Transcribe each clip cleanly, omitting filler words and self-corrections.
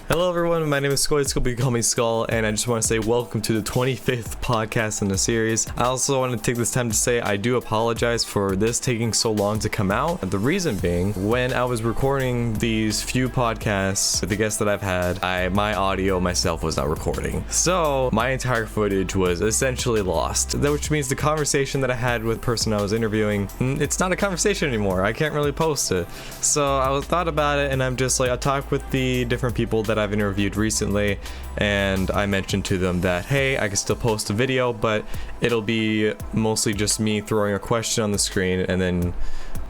Hello everyone, my name is SkojSkull, but you can call me Skull, and I just want to say welcome to the 25th podcast in the series. I also want to take this time to say I do apologize for this taking so long to come out. The reason being, when I was recording these few podcasts with the guests that I've had, my audio myself was not recording. So my entire footage was essentially lost, which means the conversation that I had with the person I was interviewing, it's not a conversation anymore. I can't really post it. So I thought about it, and I'm just like, I talked with the different people that I've interviewed recently, and I mentioned to them that, hey, I can still post a video, but it'll be mostly just me throwing a question on the screen, and then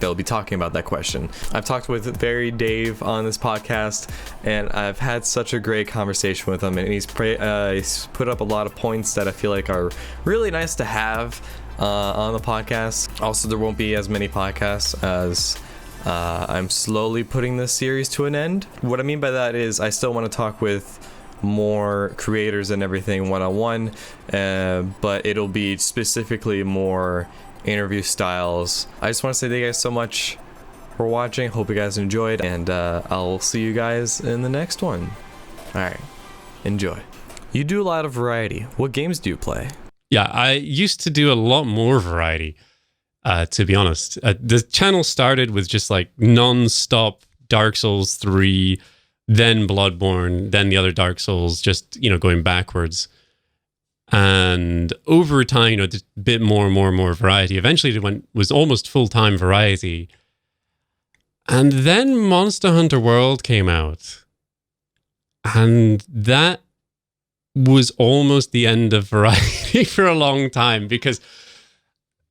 they'll be talking about that question. I've talked with veryDave on this podcast, and I've had such a great conversation with him, and he's put up a lot of points that I feel like are really nice to have on the podcast. Also, there won't be as many podcasts as I'm slowly putting this series to an end. What I mean by that is I still want to talk with more creators and everything one-on-one, but it'll be specifically more interview styles. I just want to say thank you guys so much for watching. Hope you guys enjoyed, and I'll see you guys in the next one. Alright, enjoy. You do a lot of variety. What games do you play? Yeah, I used to do a lot more variety. To be honest, the channel started with just like non-stop Dark Souls 3, then Bloodborne, then the other Dark Souls, just, going backwards. And over time, just a bit more variety. Eventually it was almost full-time variety. And then Monster Hunter World came out. And that was almost the end of variety for a long time, because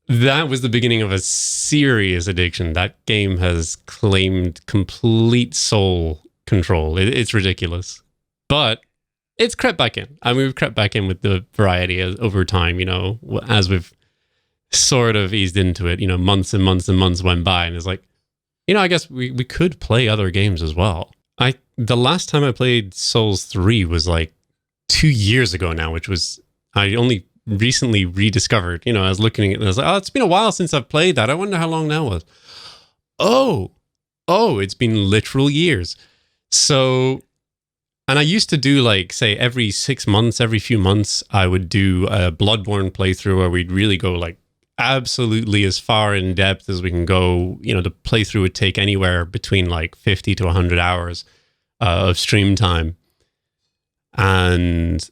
that was the beginning of a serious addiction. That game has claimed complete soul control. It's ridiculous. But it's crept back in. I mean, we've crept back in with the variety over time, as we've sort of eased into it. Months and months and months went by, and it's like, I guess we could play other games as well. The last time I played Souls 3 was like 2 years ago now, which was, I only recently rediscovered. I was looking at it and I was like, oh, it's been a while since I've played that. I wonder how long that was. Oh, it's been literal years. So, and I used to do like, say, every 6 months, every few months, I would do a Bloodborne playthrough where we'd really go like absolutely as far in depth as we can go. The playthrough would take anywhere between like 50 to 100 hours of stream time. And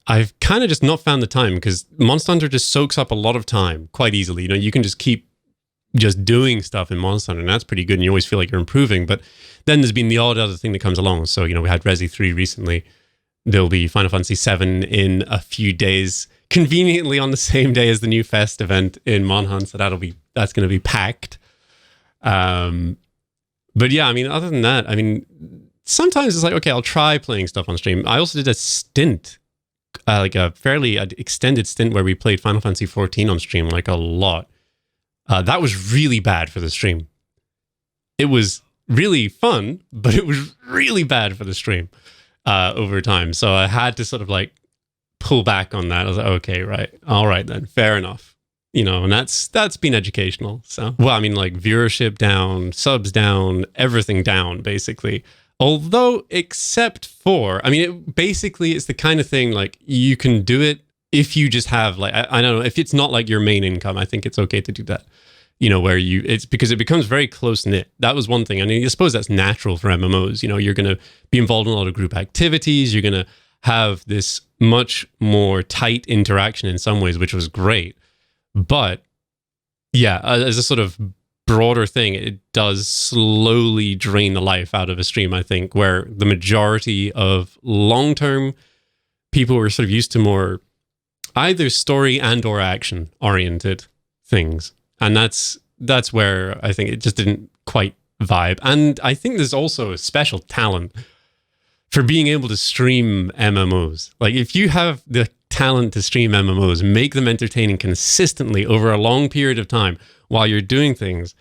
I've kind of just not found the time, because Monster Hunter just soaks up a lot of time quite easily. You can just keep just doing stuff in Monster Hunter, and that's pretty good, and you always feel like you're improving. But then there's been the odd other thing that comes along. So, we had Resi 3 recently. There'll be Final Fantasy 7 in a few days, conveniently on the same day as the new Fest event in Monhunt, so that's going to be packed. But yeah, other than that, sometimes it's like, okay, I'll try playing stuff on stream. I also did a stint, like a fairly extended stint, where we played Final Fantasy 14 on stream, like a lot. That was really bad for the stream. It was really fun, but it was really bad for the stream over time. So I had to sort of like pull back on that. I was like, okay, right. All right then, fair enough. And that's been educational. So, well, like viewership down, subs down, everything down, basically. Although, except for, basically it's the kind of thing, like, you can do it if you just have, like, I don't know, if it's not like your main income, I think it's okay to do that. Where it's because it becomes very close-knit. That was one thing. I suppose that's natural for MMOs. You're going to be involved in a lot of group activities. You're going to have this much more tight interaction in some ways, which was great. But, yeah, as a sort of broader thing, it does slowly drain the life out of a stream, I think, where the majority of long-term people were sort of used to more either story and or action oriented things. And that's where I think it just didn't quite vibe. And I think there's also a special talent for being able to stream MMOs. Like, if you have the talent to stream MMOs, make them entertaining consistently over a long period of time while you're doing things.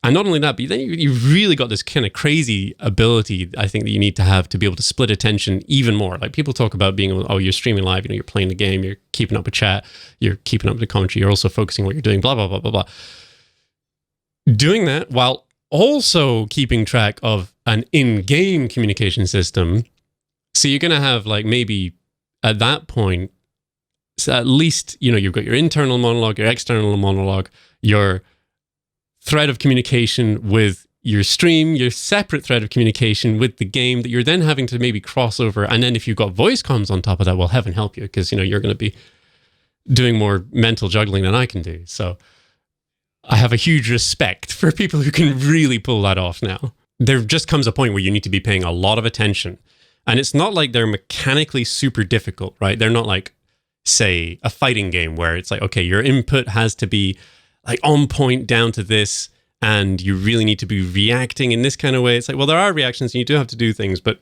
And not only that, but then you've really got this kind of crazy ability, I think, that you need to have to be able to split attention even more. Like, people talk about being, you're streaming live, you're playing the game, you're keeping up with chat, you're keeping up with the commentary, you're also focusing on what you're doing, blah, blah, blah, blah, blah. Doing that while also keeping track of an in-game communication system. So you're going to have like maybe at that point, so at least, you've got your internal monologue, your external monologue, your thread of communication with your stream, your separate thread of communication with the game that you're then having to maybe cross over. And then if you've got voice comms on top of that, well, heaven help you, because, you're going to be doing more mental juggling than I can do. So I have a huge respect for people who can really pull that off now. There just comes a point where you need to be paying a lot of attention. And it's not like they're mechanically super difficult, right? They're not like, say, a fighting game where it's like, okay, your input has to be like on point down to this, and you really need to be reacting in this kind of way. It's like, well, there are reactions and you do have to do things, but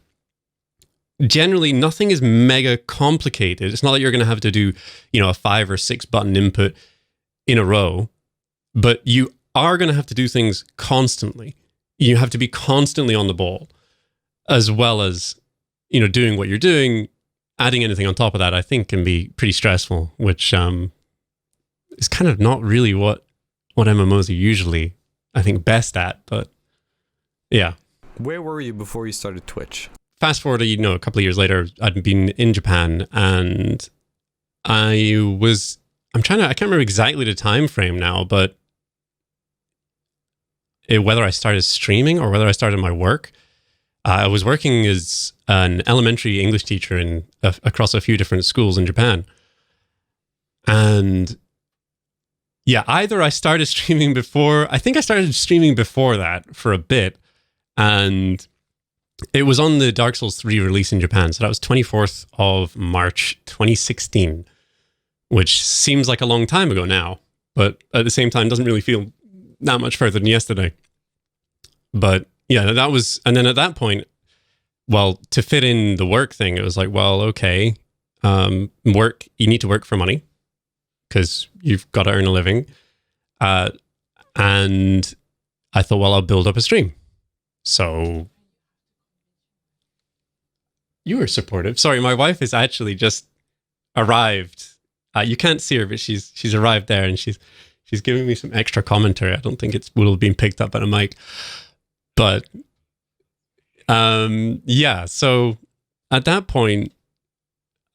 generally nothing is mega complicated. It's not like you're going to have to do, a 5 or 6 button input in a row, but you are going to have to do things constantly. You have to be constantly on the ball, as well as, doing what you're doing. Adding anything on top of that, I think, can be pretty stressful, which is kind of not really what MMOs are usually, I think, best at. But yeah. Where were you before you started Twitch? Fast forward, a couple of years later, I'd been in Japan, and I can't remember exactly the time frame now, but whether I started streaming or whether I started my work. I was working as an elementary English teacher across a few different schools in Japan. And yeah, either I started streaming before, I think I started streaming before that for a bit. And it was on the Dark Souls 3 release in Japan. So that was 24th of March, 2016, which seems like a long time ago now, but at the same time doesn't really feel that much further than yesterday. But yeah, that was, and then at that point, well, to fit in the work thing, it was like, well, okay, you need to work for money because you've got to earn a living. And I thought, well, I'll build up a stream. So you were supportive. Sorry, my wife has actually just arrived. You can't see her, but she's arrived there, and she's giving me some extra commentary. I don't think it will have been picked up on a mic. But yeah, so at that point,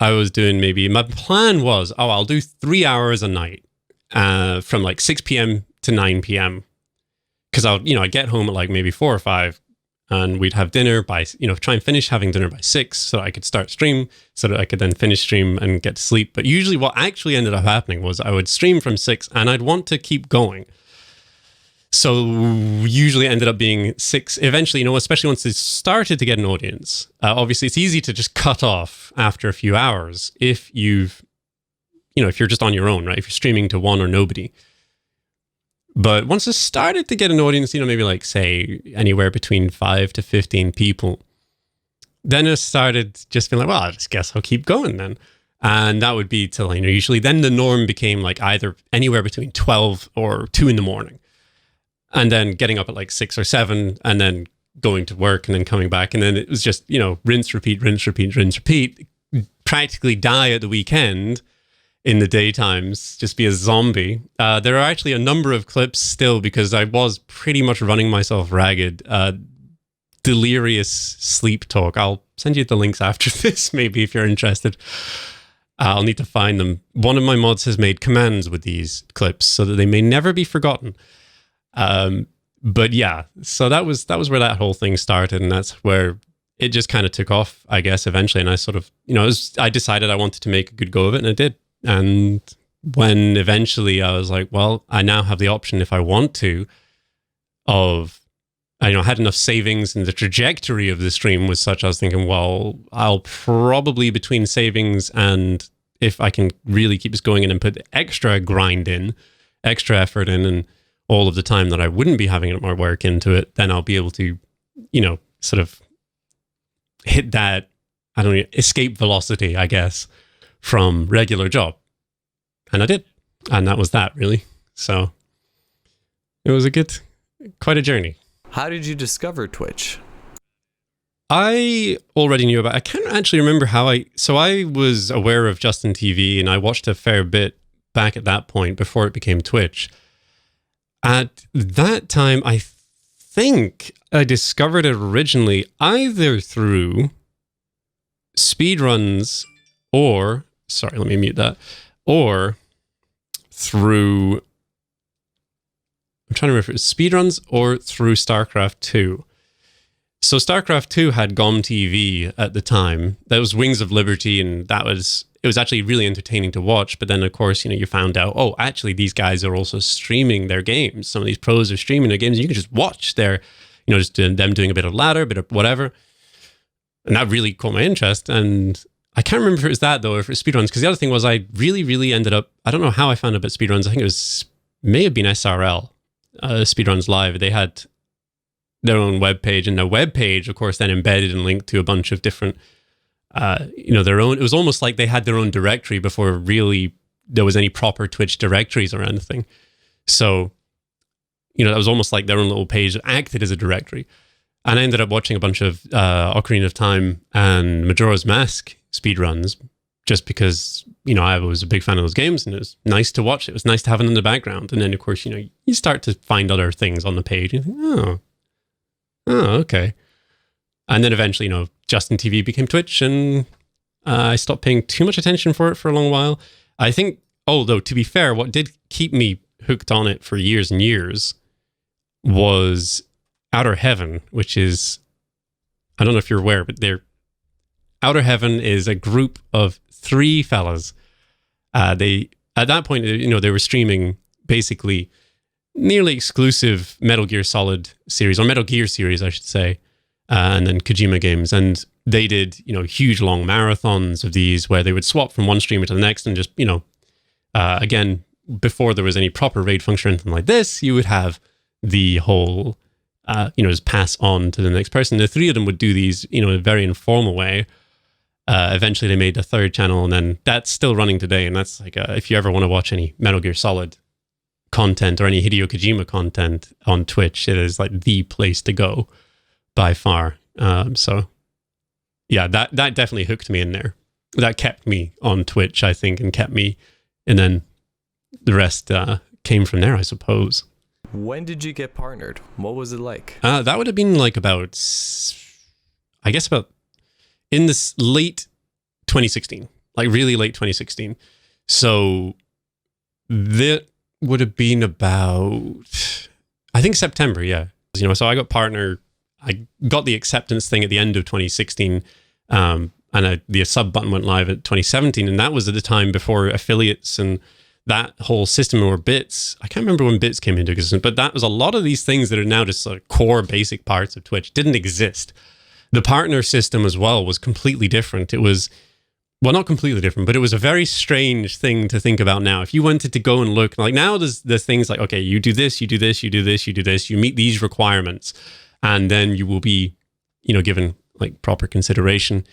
I was doing my plan was, I'll do 3 hours a night from like 6 p.m. to 9 p.m. Because I'd get home at like maybe 4 or 5, and we'd have dinner by, try and finish having dinner by 6 so that I could start stream, so that I could then finish stream and get to sleep. But usually what actually ended up happening was I would stream from 6 and I'd want to keep going. So usually it ended up being 6 eventually, especially once it started to get an audience. Obviously, it's easy to just cut off after a few hours if if you're just on your own, right? If you're streaming to one or nobody. But once it started to get an audience, maybe like, say, anywhere between 5 to 15 people, then it started just feeling like, well, I just guess I'll keep going then. And that would be till, usually then the norm became like either anywhere between 12 or 2 in the morning. And then getting up at like 6 or 7 and then going to work and then coming back. And then it was just, rinse, repeat, rinse, repeat, rinse, repeat. Practically die at the weekend in the daytimes, just be a zombie. There are actually a number of clips still because I was pretty much running myself ragged. Delirious sleep talk. I'll send you the links after this, maybe if you're interested. I'll need to find them. One of my mods has made commands with these clips so that they may never be forgotten. But yeah, so that was where that whole thing started, and that's where it just kind of took off, I guess, eventually. And I sort of, I decided I wanted to make a good go of it, and I did. And when eventually I was like, well, I now have the option if I want to of, I had enough savings, and the trajectory of the stream was such, I was thinking, well, I'll probably between savings and if I can really keep this going and put extra grind in, extra effort in, and all of the time that I wouldn't be having more work into it, then I'll be able to, sort of hit that, escape velocity, I guess, from regular job. And I did. And that was that, really. So it was quite a journey. How did you discover Twitch? I already knew about it. I can't actually remember how so I was aware of Justin TV, and I watched a fair bit back at that point before it became Twitch. At that time, I think I discovered it originally either through speedruns or, sorry, let me mute that, or through, I'm trying to remember if it was speedruns or through StarCraft 2. So StarCraft 2 had GOM TV at the time. That was Wings of Liberty, and it was actually really entertaining to watch. But then, of course, you found out, oh, actually, these guys are also streaming their games. Some of these pros are streaming their games, and you can just watch their, just them doing a bit of ladder, a bit of whatever. And that really caught my interest. And I can't remember if it was that, though, or if it was speedruns. Because the other thing was I really, really ended up, I don't know how I found out about speedruns. I think it may have been SRL, Speedruns Live. They had their own webpage, and their webpage, of course, then embedded and linked to a bunch of different, their own. It was almost like they had their own directory before really there was any proper Twitch directories or anything. So, that was almost like their own little page that acted as a directory. And I ended up watching a bunch of Ocarina of Time and Majora's Mask speedruns just because, I was a big fan of those games and it was nice to watch. It was nice to have it in the background. And then, of course, you start to find other things on the page. And you think, oh, okay. And then eventually, Justin TV became Twitch, and I stopped paying too much attention for it for a long while. I think, although to be fair, what did keep me hooked on it for years and years was Outer Heaven, which is, I don't know if you're aware, but Outer Heaven is a group of 3 fellas. At that point, they were streaming basically nearly exclusive Metal Gear Solid series, or Metal Gear series, I should say, and then Kojima games. And they did, huge long marathons of these where they would swap from one streamer to the next and just, again, before there was any proper raid function or anything like this, you would have the whole, just pass on to the next person. The 3 of them would do these, in a very informal way. Eventually they made a 3rd channel, and then that's still running today. And that's like, if you ever want to watch any Metal Gear Solid content or any Hideo Kojima content on Twitch, it is like the place to go by far. So yeah, that definitely hooked me in there. That kept me on Twitch, I think, and then the rest came from there, I suppose. When did you get partnered? What was it like? That would have been like about in this late 2016, like really late 2016. So that would have been about, I think, September, yeah. So I got partner, I got the acceptance thing at the end of 2016, and the sub button went live at 2017, and that was at the time before affiliates and that whole system or bits. I can't remember when bits came into existence, but that was a lot of these things that are now just sort of core basic parts of Twitch didn't exist. The partner system as well was completely different. It was, well, not completely different, but it was a very strange thing to think about now. If you wanted to go and look, like now there's things like, okay, you do this, you do this, you do this, you do this, you meet these requirements, and then you will be, given like proper consideration.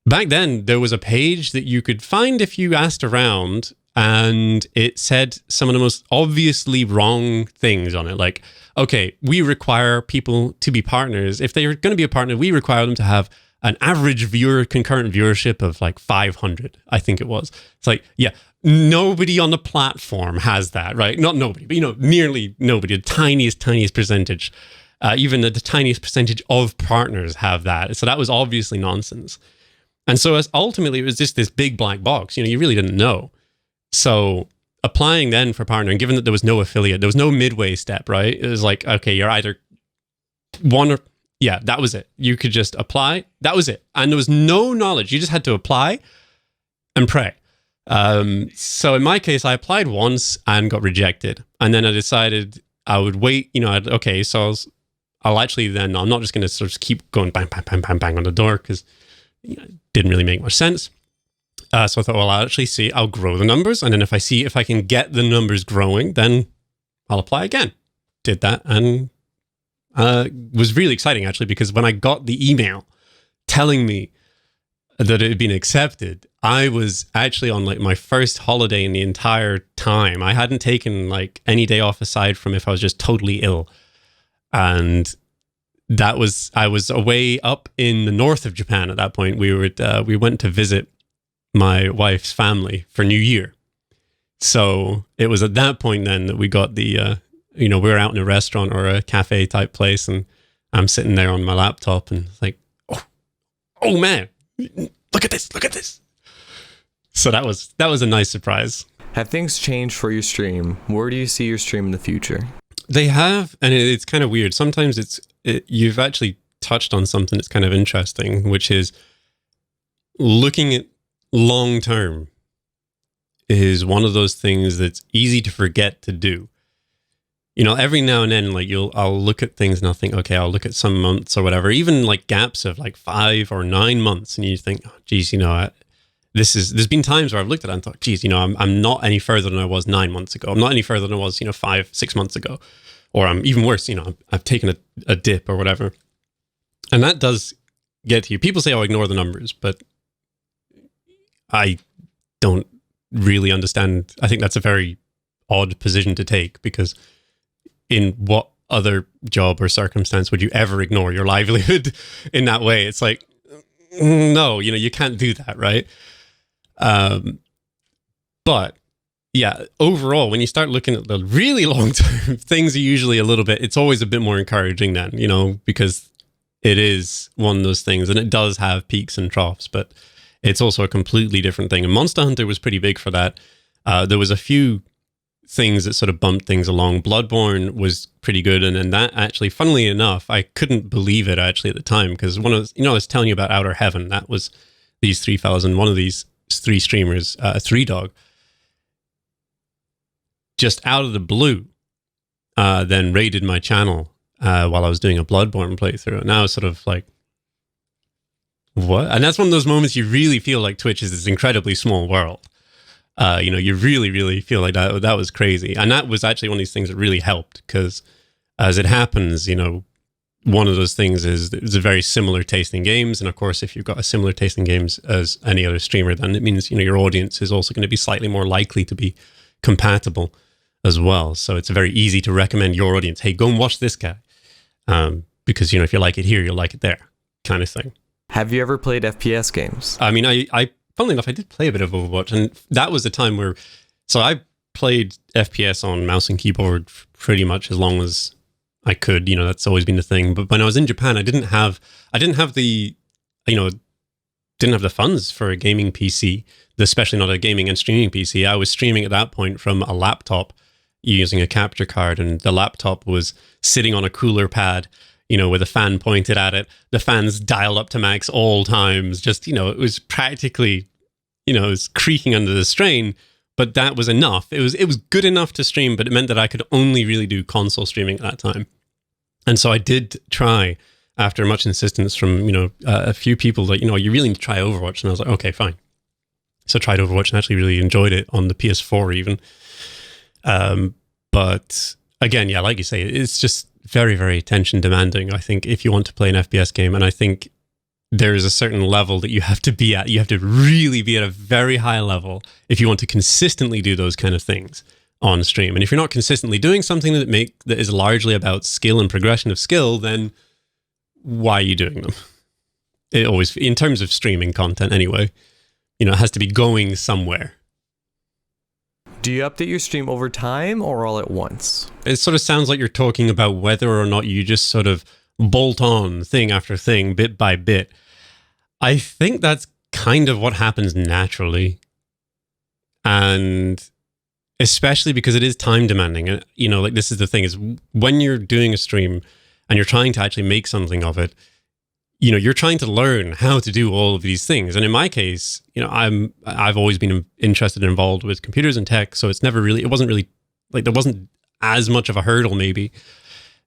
Back then, there was a page that you could find if you asked around, and it said some of the most obviously wrong things on it. Like, okay, we require people to be partners. If they're going to be a partner, we require them to have an average concurrent viewership of like 500, I think it was. It's like, yeah, nobody on the platform has that, right? Not nobody, but nearly nobody, the tiniest percentage. Even the tiniest percentage of partners have that. So that was obviously nonsense. And so ultimately, it was just this big black box. You really didn't know. So applying then for partner, and given that there was no affiliate, there was no midway step, right? It was like, okay, you're either one or, yeah, that was it. You could just apply. That was it. And there was no knowledge. You just had to apply and pray. So in my case, I applied once and got rejected. And then I decided I would wait, I'll actually then, I'm not just going to sort of keep going bang, bang, bang, bang, bang on the door because it didn't really make much sense. So I thought, well, I'll grow the numbers. And then if I can get the numbers growing, then I'll apply again. Did that. And was really exciting, actually, because when I got the email telling me that it had been accepted, I was actually on like my first holiday in the entire time. I hadn't taken like any day off aside from if I was just totally ill. And I was away up in the north of Japan at that point. We went to visit my wife's family for New Year. So it was at that point then that we got the we're out in a restaurant or a cafe type place, and I'm sitting there on my laptop, and it's like, oh man, look at this. So that was a nice surprise. Have things changed for your stream? Where do you see your stream in the future? They have, and it's kind of weird. Sometimes you've actually touched on something that's kind of interesting, which is looking at long term is one of those things that's easy to forget to do. Every now and then, like I'll look at things and I'll think, okay, I'll look at some months or whatever, even like gaps of like 5 or 9 months, and you think, oh, geez, there's been times where I've looked at it and thought, geez, I'm not any further than I was 9 months ago. I'm not any further than I was, 5-6 months ago, or I'm even worse. I've taken a dip or whatever, and that does get to you. People say, "Oh, ignore the numbers," but I don't really understand. I think that's a very odd position to take, because in what other job or circumstance would you ever ignore your livelihood in that way? It's like, no, you can't do that, right? But yeah, overall, when you start looking at the really long term, things are usually it's always a bit more encouraging then, because it is one of those things, and it does have peaks and troughs, but it's also a completely different thing. And Monster Hunter was pretty big for that. There was a few things that sort of bumped things along. Bloodborne was pretty good, and then that actually, funnily enough, I couldn't believe it actually at the time, because I was telling you about Outer Heaven. That was these 3 fellas, and one of these 3 streamers, 3Dog, just out of the blue, then raided my channel while I was doing a Bloodborne playthrough, and I was sort of like, what? And that's one of those moments you really feel like Twitch is this incredibly small world. You really, really feel like that was crazy. And that was actually one of these things that really helped, because as it happens, one of those things is it's a very similar taste in games. And of course, if you've got a similar taste in games as any other streamer, then it means, your audience is also going to be slightly more likely to be compatible as well. So it's very easy to recommend your audience, hey, go and watch this guy. Because, if you like it here, you'll like it there, kind of thing. Have you ever played FPS games? I mean, I funnily enough, I did play a bit of Overwatch, and that was the time where, so I played FPS on mouse and keyboard pretty much as long as I could. That's always been the thing. But when I was in Japan, I didn't have the funds for a gaming PC, especially not a gaming and streaming PC. I was streaming at that point from a laptop using a capture card, and the laptop was sitting on a cooler pad, with a fan pointed at it. The fan's dialed up to max all times. Just, it was practically, it was creaking under the strain, but that was enough. It was good enough to stream, but it meant that I could only really do console streaming at that time. And so I did try, after much insistence from, a few people that, you really need to try Overwatch. And I was like, okay, fine. So I tried Overwatch and actually really enjoyed it on the PS4 even. But again, yeah, like you say, it's just very, very attention demanding, I think, if you want to play an FPS game. And I think there is a certain level that you have to be at. You have to really be at a very high level if you want to consistently do those kind of things on stream. And if you're not consistently doing something that is largely about skill and progression of skill, then why are you doing them? It always, in terms of streaming content anyway, it has to be going somewhere. Do you update your stream over time or all at once? It sort of sounds like you're talking about whether or not you just sort of bolt on thing after thing, bit by bit. I think that's kind of what happens naturally. And especially because it is time demanding. And, this is the thing, is when you're doing a stream and you're trying to actually make something of it, you're trying to learn how to do all of these things. And in my case, I've always been interested and involved with computers and tech. So it wasn't really like, there wasn't as much of a hurdle maybe,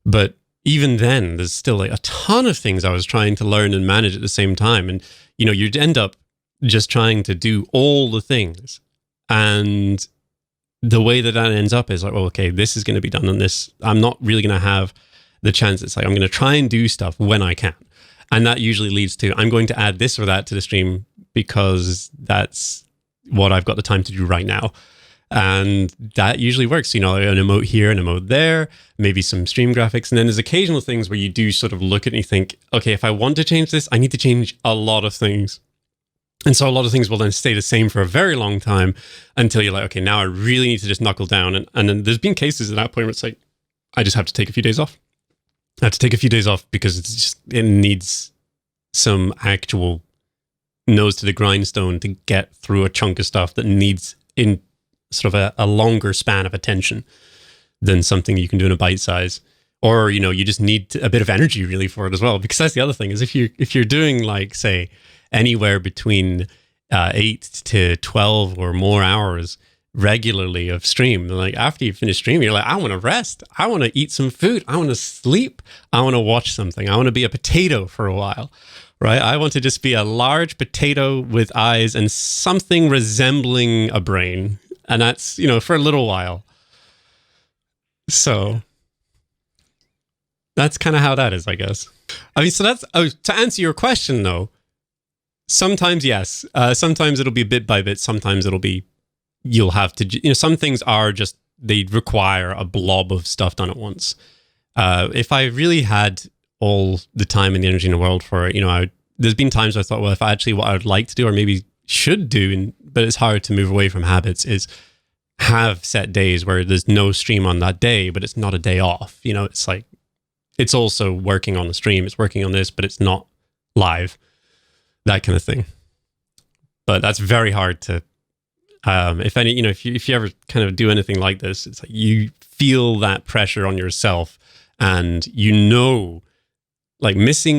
but even then there's still like a ton of things I was trying to learn and manage at the same time. And, you'd end up just trying to do all the things. And the way that ends up is like, well, okay, this is going to be done on this. I'm not really going to have the chance. It's like, I'm going to try and do stuff when I can. And that usually leads to, I'm going to add this or that to the stream because that's what I've got the time to do right now. And that usually works, an emote here, an emote there, maybe some stream graphics. And then there's occasional things where you do sort of look at it and you think, okay, if I want to change this, I need to change a lot of things. And so a lot of things will then stay the same for a very long time until you're like, okay, now I really need to just knuckle down. And then there's been cases at that point where it's like, I just have to take a few days off. I have to take a few days off because it needs some actual nose to the grindstone to get through a chunk of stuff that needs in sort of a longer span of attention than something you can do in a bite size. Or, you know, you just need a bit of energy really for it as well. Because that's the other thing is if you're doing like, say, anywhere between 8 to 12 or more hours regularly of stream, like after you finish streaming, you're like, I want to rest. I want to eat some food. I want to sleep. I want to watch something. I want to be a potato for a while, right? I want to just be a large potato with eyes and something resembling a brain. And that's, you know, for a little while. So that's kind of how that is, I guess. I mean, so that's, to answer your question though, sometimes yes, sometimes it'll be bit by bit, sometimes it'll be, you'll have to, you know, some things are just, they require a blob of stuff done at once. If I really had all the time and the energy in the world for it, you know, there's been times where I thought, well, if actually what I would like to do or maybe should do, but it's hard to move away from habits, is have set days where there's no stream on that day, but it's not a day off. You know, it's like, it's also working on the stream, it's working on this, but it's not live, that kind of thing. But that's very hard to, if any, you know, if you ever kind of do anything like this, it's like you feel that pressure on yourself, and you know, like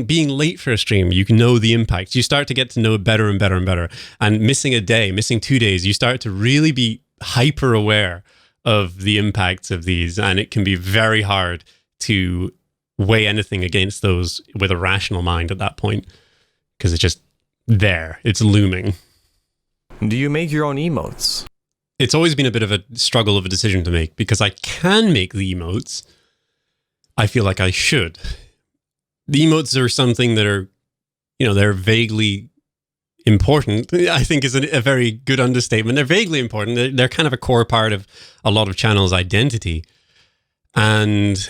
being late for a stream, you can know the impact. You start to get to know it better and better and better. And missing a day, missing 2 days, you start to really be hyper aware of the impacts of these, and it can be very hard to weigh anything against those with a rational mind at that point, because it's just there, it's looming. Do you make your own emotes? It's always been a bit of a struggle of a decision to make, because I can make the emotes. I feel like I should. The emotes are something that are, you know, they're vaguely important, I think is a very good understatement. They're vaguely important. They're kind of a core part of a lot of channels' identity. And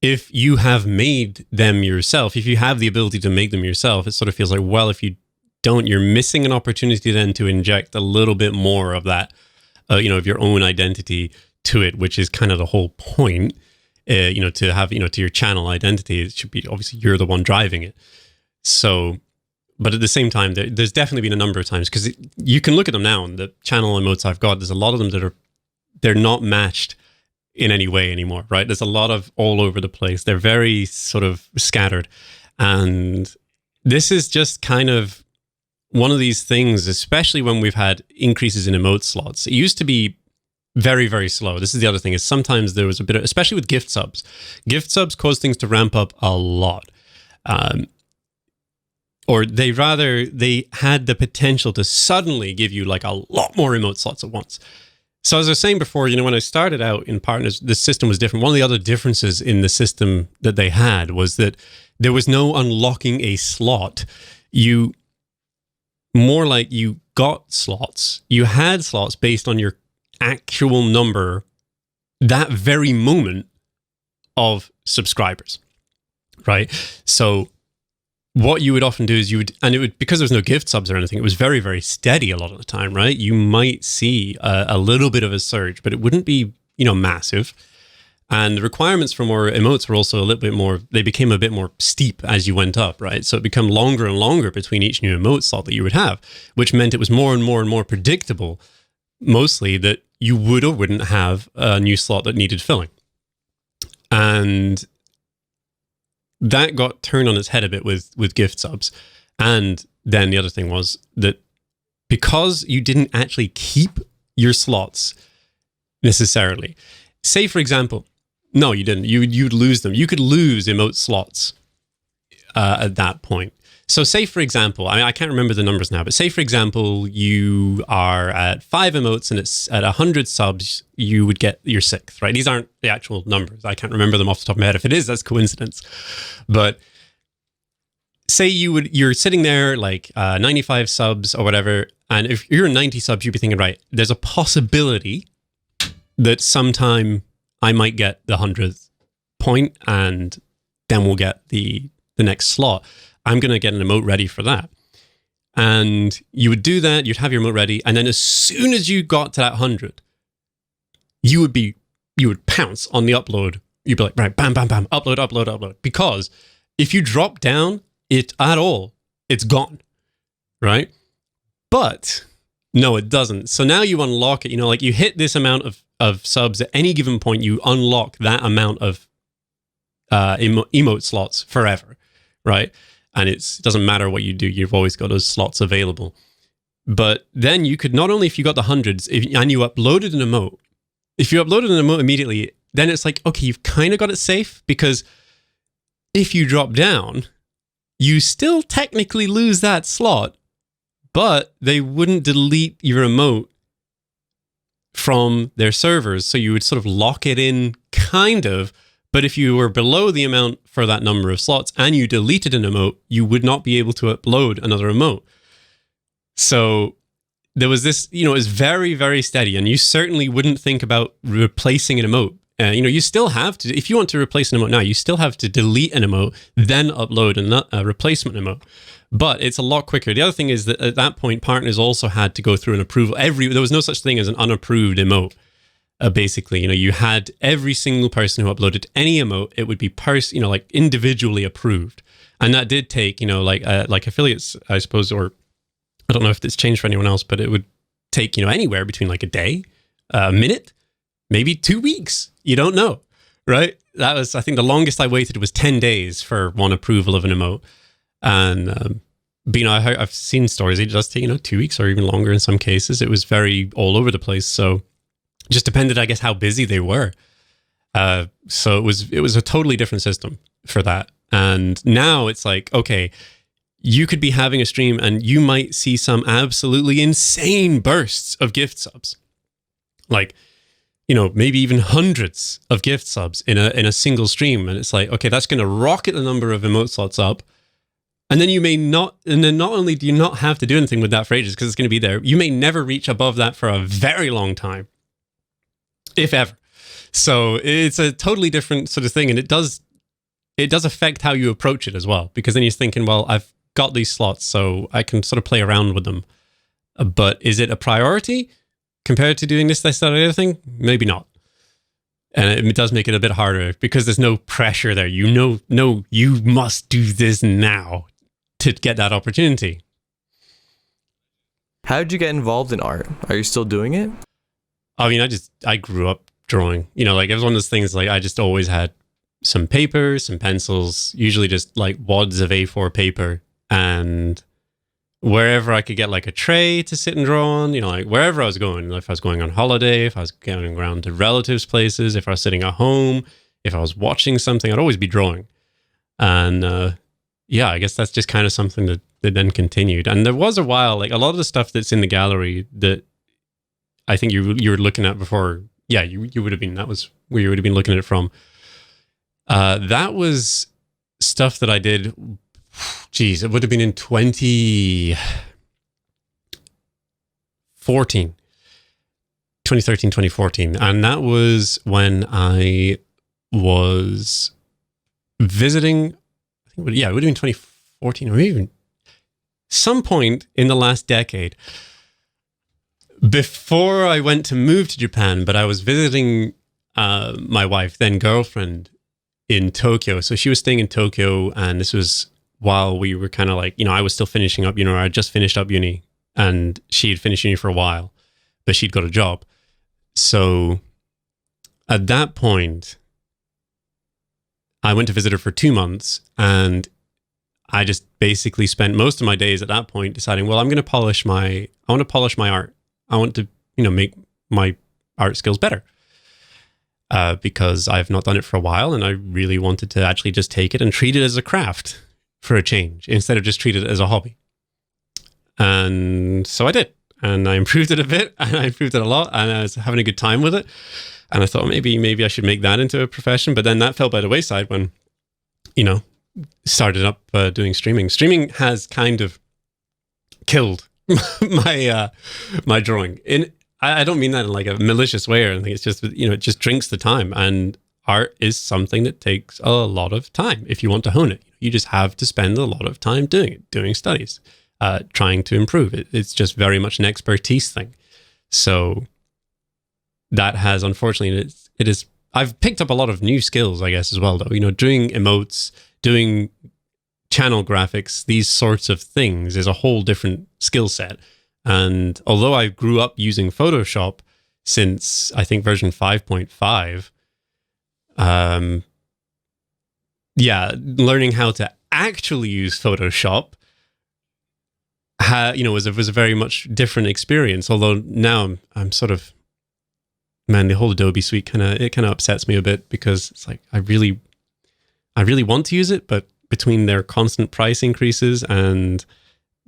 if you have made them yourself, if you have the ability to make them yourself, it sort of feels like, well, if you don't, you're missing an opportunity then to inject a little bit more of that, you know, of your own identity to it, which is kind of the whole point, you know, to have, you know, to your channel identity. It should be, obviously, you're the one driving it. So, but at the same time, there's definitely been a number of times, because you can look at them now, and the channel emotes I've got, there's a lot of them that they're not matched in any way anymore, right? There's a lot of all over the place. They're very sort of scattered. And this is just kind of one of these things, especially when we've had increases in emote slots. It used to be very, very slow. This is the other thing, is sometimes there was a bit of, especially with gift subs. Gift subs cause things to ramp up a lot. Or they had the potential to suddenly give you like a lot more emote slots at once. So as I was saying before, you know, when I started out in Partners, the system was different. One of the other differences in the system that they had was that there was no unlocking a slot. More like you got slots. You had slots based on your actual number that very moment of subscribers, right? So what you would often do is because there was no gift subs or anything, it was very, very steady a lot of the time, right? You might see a little bit of a surge, but it wouldn't be, you know, massive. And the requirements for more emotes were also a little bit more, they became a bit more steep as you went up, right? So it became longer and longer between each new emote slot that you would have, which meant it was more and more and more predictable, mostly, that you would or wouldn't have a new slot that needed filling. And that got turned on its head a bit with gift subs. And then the other thing was that because you didn't actually keep your slots necessarily, say for example, no, you didn't. You'd lose them. You could lose emote slots at that point. So say for example, I can't remember the numbers now, but say for example, you are at 5 emotes and it's at 100 subs, you would get your 6th, right? These aren't the actual numbers. I can't remember them off the top of my head. If it is, that's coincidence. But say you're sitting there like 95 subs or whatever, and if you're 90 subs, you'd be thinking, right, there's a possibility that sometime I might get the 100th point and then we'll get the next slot. I'm going to get an emote ready for that. And you would do that, you'd have your emote ready, and then as soon as you got to that 100, you would pounce on the upload you'd be like, right, bam, bam, bam, upload, upload, upload. Because if you drop down it at all, it's gone, right? But no, it doesn't. So now you unlock it, like you hit this amount of subs at any given point, you unlock that amount of emote slots forever, right? And it doesn't matter what you do, you've always got those slots available. But then you could, not only if you got the hundreds and you uploaded an emote, if you uploaded an emote immediately, then it's like, okay, you've kind of got it safe, because if you drop down, you still technically lose that slot, but they wouldn't delete your emote from their servers. So you would sort of lock it in, kind of. But if you were below the amount for that number of slots and you deleted an emote, you would not be able to upload another emote. So there was this, it was very, very steady. And you certainly wouldn't think about replacing an emote. You still have to, if you want to replace an emote now, you still have to delete an emote, then upload a replacement emote. But it's a lot quicker. The other thing is that at that point, partners also had to go through an approval. There was no such thing as an unapproved emote. Basically, you had every single person who uploaded any emote, it would be like individually approved. And that did take, like affiliates, I suppose, or I don't know if it's changed for anyone else, but it would take, anywhere between like a day, a minute, maybe 2 weeks. You don't know, right? That was, I think the longest I waited was 10 days for one approval of an emote. And, I've seen stories, it does take, 2 weeks or even longer in some cases. It was very all over the place. So just depended, I guess, how busy they were. So it was a totally different system for that. And now it's like, okay, you could be having a stream and you might see some absolutely insane bursts of gift subs. Like, maybe even hundreds of gift subs in a single stream. And it's like, okay, that's going to rocket the number of emote slots up. And then not only do you not have to do anything with that for ages because it's going to be there, you may never reach above that for a very long time, if ever. So it's a totally different sort of thing. And it does affect how you approach it as well, because then you're thinking, well, I've got these slots, so I can sort of play around with them. But is it a priority compared to doing this, that, other thing? Maybe not. And it does make it a bit harder because there's no pressure there. No, you must do this now to get that opportunity. How did you get involved in art? Are you still doing it? I mean, I grew up drawing. Like it was one of those things, like I just always had some paper, some pencils, usually just like wads of A4 paper, and wherever I could get like a tray to sit and draw on, like wherever I was going, if I was going on holiday, if I was going around to relatives' places, if I was sitting at home, if I was watching something, I'd always be drawing. And I guess that's just kind of something that then continued. And there was a while, like a lot of the stuff that's in the gallery that I think you were looking at before. Yeah, you would have been, that was where you would have been looking at it from. That was stuff that I did. Geez, it would have been in 2013, 2014. And that was when I was visiting, it would have been 2014 or even some point in the last decade before I went to move to Japan. But I was visiting my wife, then girlfriend, in Tokyo. So she was staying in Tokyo, and this was while we were kind of like, I was still finishing up, I had just finished up uni, and she had finished uni for a while, but she'd got a job. So at that point, I went to visit her for 2 months, and I just basically spent most of my days at that point deciding, well, I want to polish my art. I want to, make my art skills better. Because I've not done it for a while, and I really wanted to actually just take it and treat it as a craft for a change instead of just treat it as a hobby. And so I did, and I improved it a bit, and I improved it a lot, and I was having a good time with it. And I thought maybe I should make that into a profession, but then that fell by the wayside when, started up doing streaming. Streaming has kind of killed my drawing. I don't mean that in like a malicious way or anything. It's just, it just drinks the time. And art is something that takes a lot of time if you want to hone it. You just have to spend a lot of time doing it, doing studies, trying to improve it. It's just very much an expertise thing. So that has, unfortunately, it has I've picked up a lot of new skills, I guess, as well, though. You know, doing emotes, doing channel graphics, these sorts of things is a whole different skill set. And although I grew up using Photoshop since, I think, version 5.5, learning how to actually use Photoshop was a very much different experience. Although now I'm sort of, man, the whole Adobe suite kind of upsets me a bit, because it's like I really want to use it, but between their constant price increases and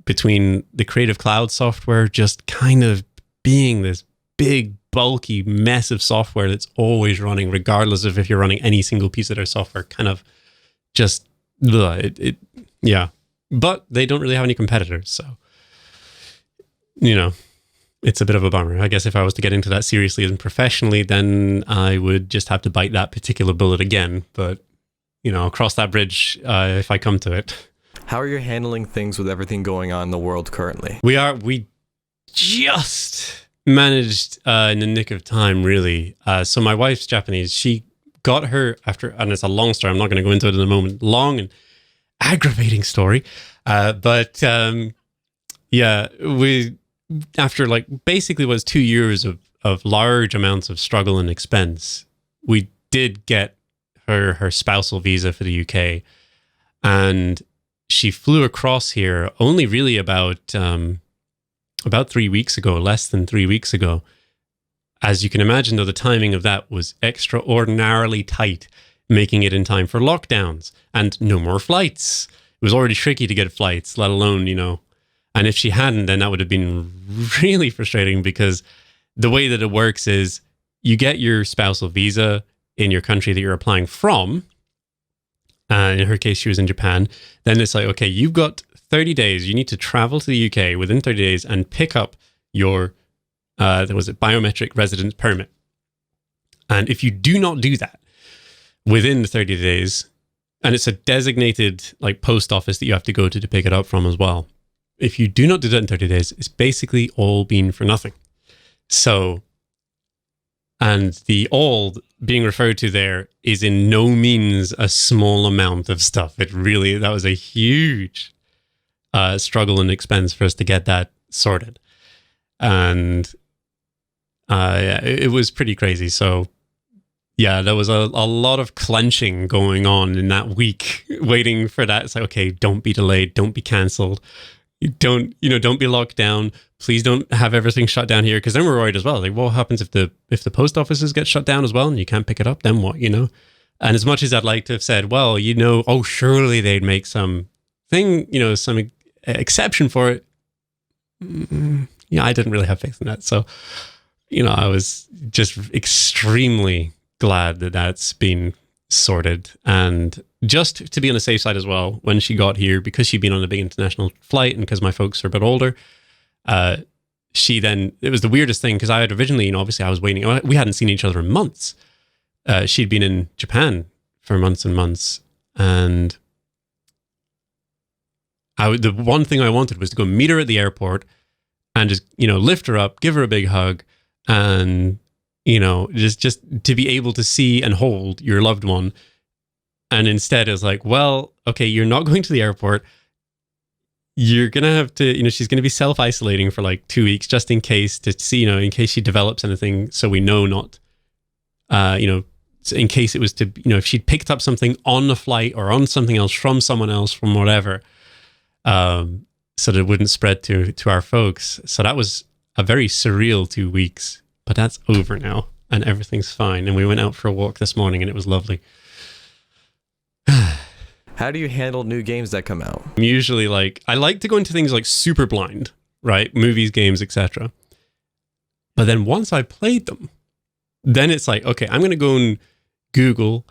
between the Creative Cloud software just kind of being this big, bulky mess of software that's always running, regardless of if you're running any single piece of their software, kind of just, yeah. But they don't really have any competitors, so, you know, it's a bit of a bummer. I guess if I was to get into that seriously and professionally, then I would just have to bite that particular bullet again. But, you know, I'll cross that bridge if I come to it. How are you handling things with everything going on in the world currently? We just managed in the nick of time, really. So my wife's Japanese. She got her after, and it's a long story, I'm not going to go into it in a moment, long and aggravating story. But we, after like basically was 2 years of large amounts of struggle and expense, we did get her spousal visa for the UK. And she flew across here only really about 3 weeks ago, less than 3 weeks ago. As you can imagine, though, the timing of that was extraordinarily tight, making it in time for lockdowns and no more flights. It was already tricky to get flights, let alone, you know. And if she hadn't, then that would have been really frustrating, because the way that it works is you get your spousal visa in your country that you're applying from. In her case, she was in Japan. Then it's like, okay, you've got 30 days. You need to travel to the UK within 30 days and pick up your, biometric residence permit. And if you do not do that within the 30 days, and it's a designated like post office that you have to go to pick it up from as well. If you do not do that in 30 days, it's basically all been for nothing. So, and the all being referred to there is in no means a small amount of stuff. That was a huge struggle and expense for us to get that sorted. And it was pretty crazy. So yeah, there was a lot of clenching going on in that week, waiting for that. It's like, okay, don't be delayed, don't be canceled. Don't be locked down. Please don't have everything shut down here. Because then we're worried as well. Like, what happens if the post offices get shut down as well and you can't pick it up? Then what, And as much as I'd like to have said, well, surely they'd make some thing, some exception for it. I didn't really have faith in that. So, I was just extremely glad that that's been sorted. And just to be on the safe side as well, when she got here, because she'd been on a big international flight and because my folks are a bit older, it was the weirdest thing, because I had originally, obviously I was waiting. We hadn't seen each other in months. She'd been in Japan for months and months. And the one thing I wanted was to go meet her at the airport and just, lift her up, give her a big hug, and, just to be able to see and hold your loved one. And instead, it was like, well, okay, you're not going to the airport. You're going to have to, she's going to be self-isolating for like 2 weeks, just in case, to see, in case she develops anything. So we know not, in case it was to, if she'd picked up something on the flight or on something else from someone else, from whatever, so that it wouldn't spread to our folks. So that was a very surreal 2 weeks, but that's over now and everything's fine. And we went out for a walk this morning and it was lovely. How do you handle new games that come out? I'm usually I like to go into things like super blind, right? Movies, games, etc. But then once I played them, then it's like, okay, I'm going to go and Google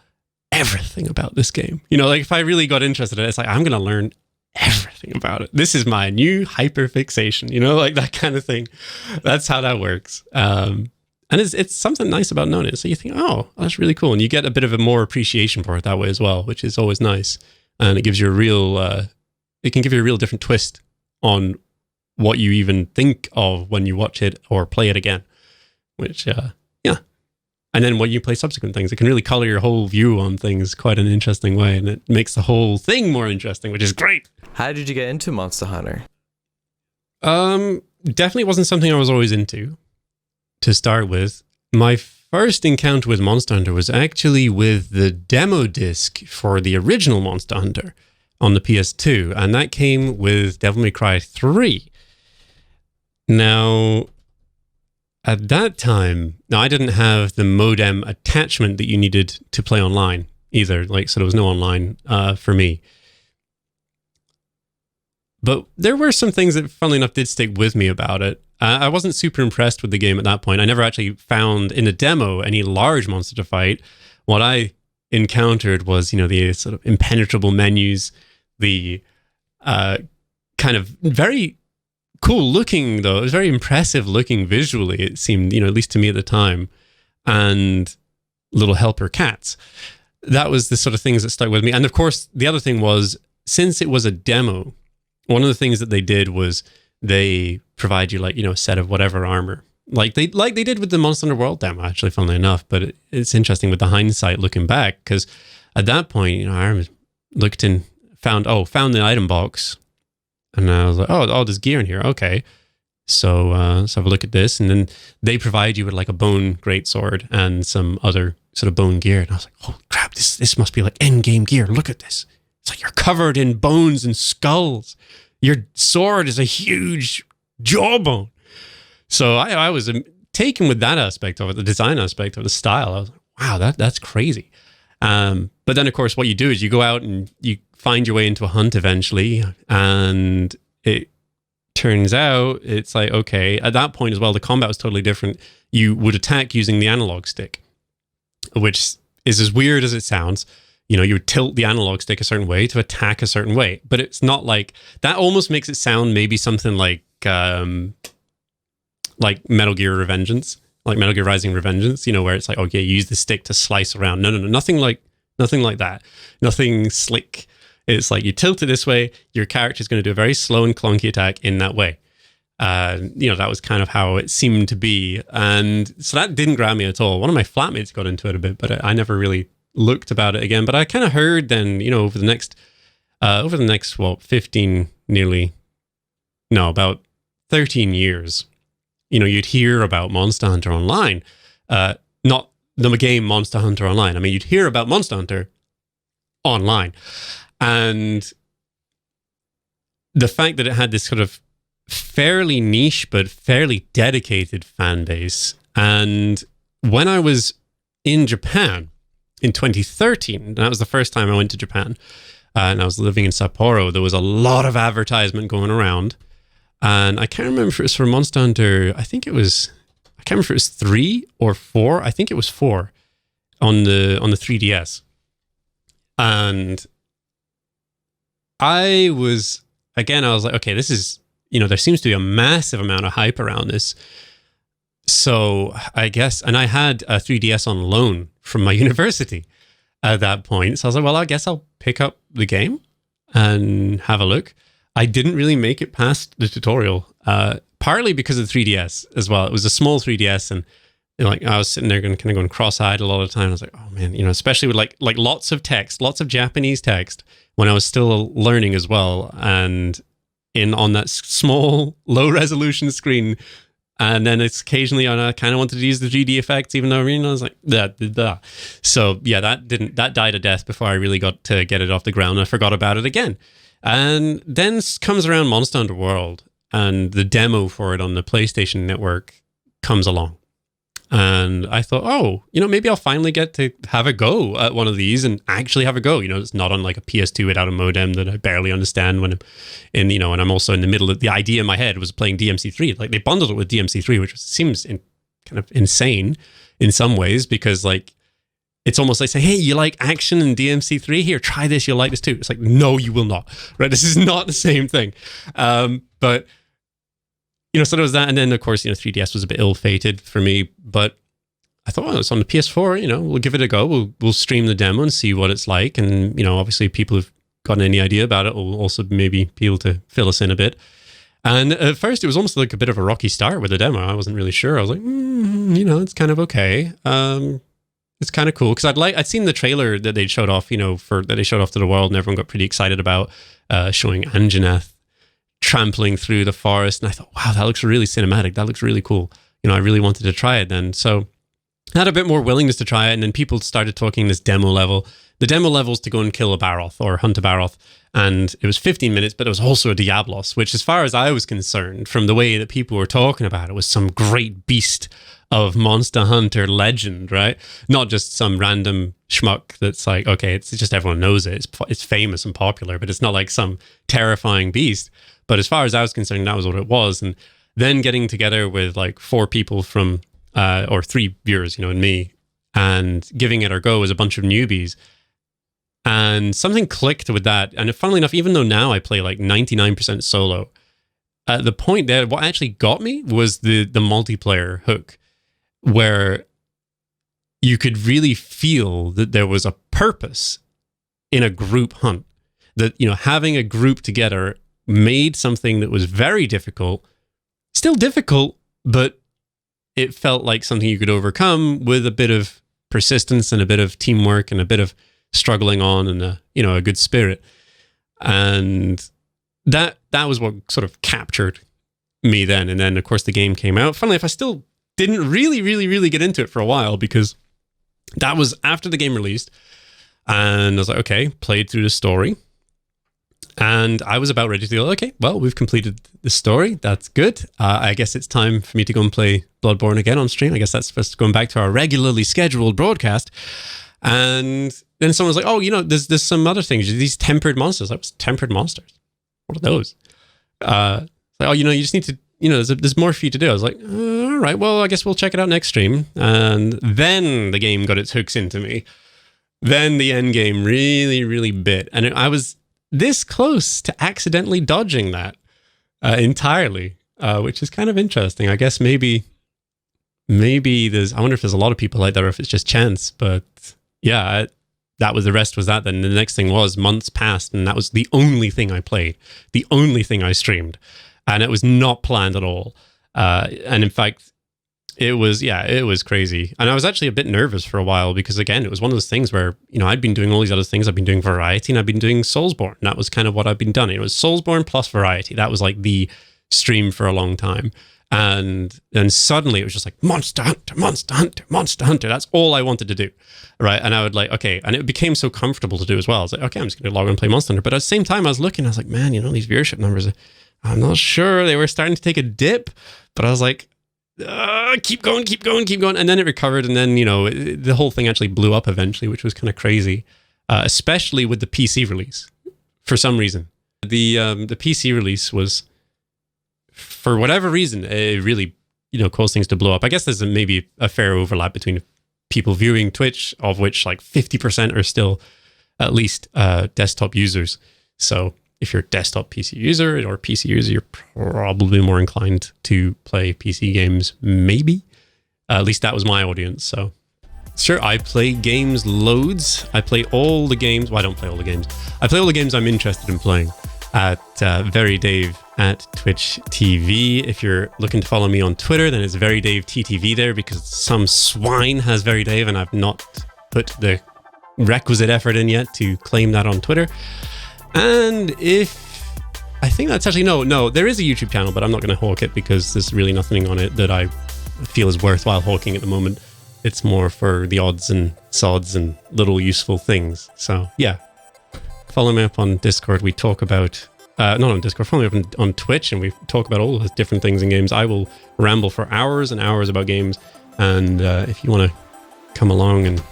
everything about this game. If I really got interested in it, it's like, I'm going to learn everything about it. This is my new hyperfixation, like that kind of thing. That's how that works. And it's something nice about knowing it. So you think, oh, that's really cool. And you get a bit of a more appreciation for it that way as well, which is always nice. And it gives you it can give you a real different twist on what you even think of when you watch it or play it again, which, And then when you play subsequent things, it can really color your whole view on things quite an interesting way. And it makes the whole thing more interesting, which is great. How did you get into Monster Hunter? Definitely wasn't something I was always into to start with. My first encounter with Monster Hunter was actually with the demo disc for the original Monster Hunter on the PS2. And that came with Devil May Cry 3. Now, at that time, I didn't have the modem attachment that you needed to play online either. So there was no online for me. But there were some things that, funnily enough, did stick with me about it. I wasn't super impressed with the game at that point. I never actually found in the demo any large monster to fight. What I encountered was, the sort of impenetrable menus, the kind of very cool looking, though. It was very impressive looking visually, it seemed, at least to me at the time, and little helper cats. That was the sort of things that stuck with me. And of course, the other thing was, since it was a demo, one of the things that they did was they provide you a set of whatever armor, like they did with the Monster Hunter World demo, actually, funnily enough. But it's interesting with the hindsight looking back, because at that point, I looked in, found the item box, and I was like, oh, there's gear in here. Okay, so let's have a look at this, and then they provide you with a bone greatsword and some other sort of bone gear, and I was like, oh crap, this must be end game gear. Look at this. It's you're covered in bones and skulls. Your sword is a huge jawbone. So I was taken with that aspect of it, the design aspect of the style. I was like, wow, that's crazy. But then, of course, what you do is you go out and you find your way into a hunt eventually. And it turns out it's okay, at that point as well, the combat was totally different. You would attack using the analog stick, which is as weird as it sounds. You would tilt the analog stick a certain way to attack a certain way, but it's not that. Almost makes it sound maybe something like Metal Gear Revengeance, like Metal Gear Rising Revengeance, where it's okay, you use the stick to slice around. No, nothing like that. Nothing slick. It's you tilt it this way, your character's going to do a very slow and clunky attack in that way. That was kind of how it seemed to be. And so that didn't grab me at all. One of my flatmates got into it a bit, but I never really looked about it again. But I kind of heard then, over the next 13 years, you'd hear about Monster Hunter Online, not the game Monster Hunter Online. I mean, you'd hear about Monster Hunter Online, and the fact that it had this sort of fairly niche but fairly dedicated fan base. And when I was in Japan in 2013, that was the first time I went to Japan, and I was living in Sapporo, there was a lot of advertisement going around. And I can't remember if it was for Monster Hunter. I can't remember if it was 3 or 4. I think it was 4 on the 3DS. And I was like, okay, this is, there seems to be a massive amount of hype around this. So I guess, and I had a 3DS on loan from my university at that point. So I was like, well, I guess I'll pick up the game and have a look. I didn't really make it past the tutorial, partly because of the 3DS as well. It was a small 3DS, and I was sitting there kind of going cross-eyed a lot of the time. I was like, oh man, especially with like lots of text, lots of Japanese text when I was still learning as well, and on that small, low-resolution screen. And then it's occasionally I kind of wanted to use the 3D effects, even though I was like, da. So yeah, that died a death before I really got to get it off the ground. I forgot about it again. And then comes around Monster Hunter World, and the demo for it on the PlayStation Network comes along. And I thought, maybe I'll finally get to have a go at one of these and actually have a go. It's not on like a PS2 without a modem that I barely understand when I'm in, and I'm also in the middle of the idea in my head was playing DMC3. Like they bundled it with DMC3, which seems kind of insane in some ways, because it's almost like saying, hey, you like action in DMC3? Here, try this. You'll like this too. It's like, no, you will not. Right? This is not the same thing. But so there was that. And then, of course, 3DS was a bit ill-fated for me. But I thought, it's on the PS4, we'll give it a go. We'll stream the demo and see what it's like. And, obviously people who've gotten any idea about it will also maybe be able to fill us in a bit. And at first, it was almost like a bit of a rocky start with the demo. I wasn't really sure. I was like, it's kind of okay. It's kind of cool because I'd seen the trailer that they showed off, that they showed off to the world, and everyone got pretty excited about showing Anjanath trampling through the forest. And I thought, wow, that looks really cinematic. That looks really cool. I really wanted to try it then. So I had a bit more willingness to try it, and then people started talking this demo level. The demo level's to go and kill a Baroth or hunt a Baroth, and it was 15 minutes, but it was also a Diablos, which as far as I was concerned, from the way that people were talking about it, was some great beast of Monster Hunter legend, right? Not just some random schmuck that's like, okay, it's just everyone knows it. It's famous and popular, but it's not like some terrifying beast. But as far as I was concerned, that was what it was. And then getting together with like 4 people from, or 3 viewers, and me, and giving it our go as a bunch of newbies. And something clicked with that. And funnily enough, even though now I play like 99% solo, the point there, what actually got me was the multiplayer hook, where you could really feel that there was a purpose in a group hunt. That, having a group together made something that was very difficult, still difficult, but it felt like something you could overcome with a bit of persistence and a bit of teamwork and a bit of struggling on and a good spirit. And that was what sort of captured me then. And then of course the game came out. Funnily enough, I still didn't really get into it for a while, because that was after the game released. And I was like, okay, played through the story. And I was about ready to go, okay, well, we've completed the story. That's good. I guess it's time for me to go and play Bloodborne again on stream. I guess that's us going back to our regularly scheduled broadcast. And then someone was like, oh, there's some other things. These tempered monsters. I was tempered monsters. What are those? You just need to, there's more for you to do. I was like, all right, well, I guess we'll check it out next stream. And then the game got its hooks into me. Then the end game really bit. And I was this close to accidentally dodging that entirely, which is kind of interesting. I guess maybe I wonder if there's a lot of people like that, or if it's just chance. But yeah, the rest was that. Then the next thing was months passed, and that was the only thing I played, the only thing I streamed, and it was not planned at all. And in fact, it was crazy. And I was actually a bit nervous for a while, because again, it was one of those things where, I'd been doing all these other things. I've been doing variety, and I've been doing Soulsborne. And that was kind of what I've been doing. It was Soulsborne plus variety. That was like the stream for a long time. And then suddenly it was just like Monster Hunter, Monster Hunter, Monster Hunter. That's all I wanted to do. Right. And I would like, okay. And it became so comfortable to do as well. I was like, okay, I'm just going to log on and play Monster Hunter. But at the same time, I was looking, I was like, man, these viewership numbers, I'm not sure. They were starting to take a dip, but I was like, keep going. And then it recovered. And then, the whole thing actually blew up eventually, which was kind of crazy, especially with the PC release. For some reason, the PC release was, for whatever reason, it really, caused things to blow up. I guess there's maybe a fair overlap between people viewing Twitch, of which like 50% are still at least desktop users. So if you're a desktop PC user or PC user, you're probably more inclined to play PC games, maybe. At least that was my audience. So sure, I play games loads. I play all the games. Well, I don't play all the games. I play all the games I'm interested in playing at veryDave at Twitch TV. If you're looking to follow me on Twitter, then it's veryDave TTV there, because some swine has veryDave and I've not put the requisite effort in yet to claim that on Twitter. And I think that's actually, no, there is a YouTube channel, but I'm not going to hawk it, because there's really nothing on it that I feel is worthwhile hawking at the moment. It's more for the odds and sods and little useful things. So yeah, follow me up on Discord. We talk about, not on Discord, follow me up on Twitch, and we talk about all the different things in games. I will ramble for hours and hours about games. And if you want to come along and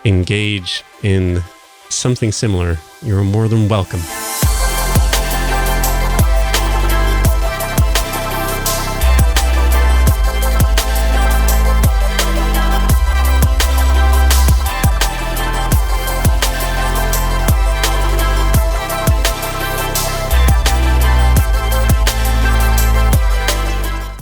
engage in something similar, you're more than welcome.